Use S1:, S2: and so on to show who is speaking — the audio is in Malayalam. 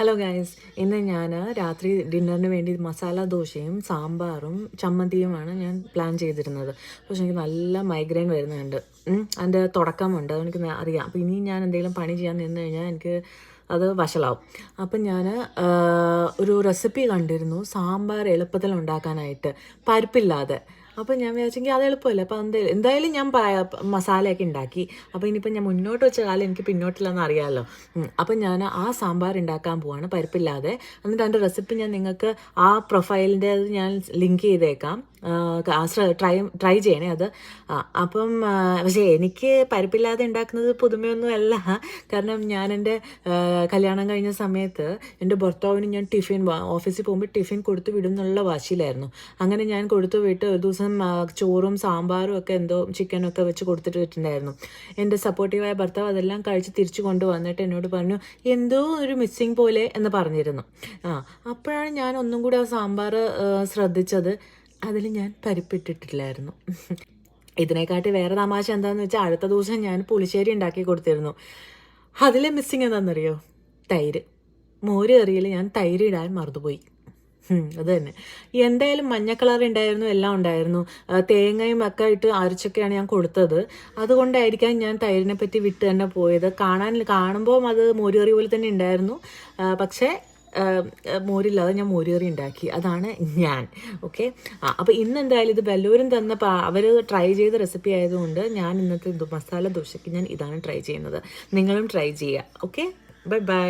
S1: ഹലോ ഗൈസ്, ഇന്ന് ഞാൻ രാത്രി ഡിന്നറിന് വേണ്ടി മസാല ദോശയും സാമ്പാറും ചമ്മന്തിയുമാണ് ഞാൻ പ്ലാൻ ചെയ്തിരുന്നത്. പക്ഷെ എനിക്ക് നല്ല മൈഗ്രെയിൻ വരുന്നുണ്ട്. അതിൻ്റെ തുടക്കമുണ്ട്, അതെനിക്ക് അറിയാം. അപ്പോൾ ഇനി ഞാൻ എന്തെങ്കിലും പണി ചെയ്യാൻ നിന്ന് കഴിഞ്ഞാൽ എനിക്ക് അത് വഷളാവും. അപ്പം ഞാൻ ഒരു റെസിപ്പി കണ്ടിരുന്നു സാമ്പാർ എളുപ്പത്തിൽ ഉണ്ടാക്കാനായിട്ട്, പരിപ്പില്ലാതെ. അപ്പം ഞാൻ വിചാരിച്ചെങ്കിൽ അത് എളുപ്പമല്ലേ. അപ്പം എന്തായാലും ഞാൻ മസാലയൊക്കെ ഉണ്ടാക്കി. അപ്പോൾ ഇനിയിപ്പോൾ ഞാൻ മുന്നോട്ട് വെച്ച കാലം എനിക്ക് പിന്നോട്ടില്ലെന്ന് അറിയാമല്ലോ. അപ്പം ഞാൻ ആ സാമ്പാർ ഉണ്ടാക്കാൻ പോവാണ് പരിപ്പില്ലാതെ. എന്നിട്ട് അതിൻ്റെ റെസിപ്പി ഞാൻ നിങ്ങൾക്ക് ആ പ്രൊഫൈലിൻ്റെ ഞാൻ ലിങ്ക് ചെയ്തേക്കാം. ട്രൈ ചെയ്യണേ അത്. അപ്പം പക്ഷേ എനിക്ക് പരിപ്പില്ലാതെ ഉണ്ടാക്കുന്നത് പുതുമയൊന്നും അല്ല. കാരണം ഞാൻ എൻ്റെ കല്യാണം കഴിഞ്ഞ സമയത്ത് എൻ്റെ ഭർത്താവിന് ഞാൻ ഓഫീസിൽ പോകുമ്പോൾ ടിഫിൻ കൊടുത്തു വിടും എന്നുള്ള വാശിയിലായിരുന്നു. അങ്ങനെ ഞാൻ കൊടുത്തു വിട്ട് ഒരു ദിവസം ചോറും സാമ്പാറും ഒക്കെ എന്തോ ചിക്കനും ഒക്കെ വെച്ച് കൊടുത്തിട്ട് വിട്ടിട്ടുണ്ടായിരുന്നു. എൻ്റെ സപ്പോർട്ടീവായ ഭർത്താവ് അതെല്ലാം കഴിച്ച് തിരിച്ചു കൊണ്ടുവന്നിട്ട് എന്നോട് പറഞ്ഞു എന്തോ ഒരു മിസ്സിങ് പോലെ എന്ന് പറഞ്ഞിരുന്നു. അപ്പോഴാണ് ഞാൻ ഒന്നും കൂടി ആ സാമ്പാർ ശ്രദ്ധിച്ചത്. അതിൽ ഞാൻ പരിപ്പിട്ടിട്ടില്ലായിരുന്നു. ഇതിനെക്കാട്ടി വേറെ തമാശ എന്താണെന്ന് വെച്ചാൽ അടുത്ത ദിവസം ഞാൻ പുളിശ്ശേരി ഉണ്ടാക്കി കൊടുത്തിരുന്നു. അതിലെ മിസ്സിങ് എന്താണെന്നറിയോ? തൈര്. മോര് കറിയിൽ ഞാൻ തൈര് ഇടാൻ മറന്നുപോയി. അത് തന്നെ. എന്തായാലും മഞ്ഞ കളർ ഉണ്ടായിരുന്നു, എല്ലാം ഉണ്ടായിരുന്നു. തേങ്ങയും ഒക്കെ ഇട്ട് അരച്ചൊക്കെയാണ് ഞാൻ കൊടുത്തത്. അതുകൊണ്ടായിരിക്കാം ഞാൻ തൈരിനെ പറ്റി വിട്ട് തന്നെ പോയത്. കാണുമ്പോൾ അത് മോര് കറി പോലെ തന്നെ ഉണ്ടായിരുന്നു. പക്ഷേ മോരില്ലാതെ ഞാൻ മോരുകറി ഉണ്ടാക്കി. അതാണ് ഞാൻ. ഓക്കെ. അപ്പോൾ ഇന്ന് എന്തായാലും ഇത് വല്ലവരും തന്ന അവർ ട്രൈ ചെയ്ത റെസിപ്പി ആയതുകൊണ്ട് ഞാൻ ഇന്നത്തെ മസാല ദോശയ്ക്ക് ഞാൻ ഇതാണ് ട്രൈ ചെയ്യുന്നത്. നിങ്ങളും ട്രൈ ചെയ്യുക. Okay, bye bye.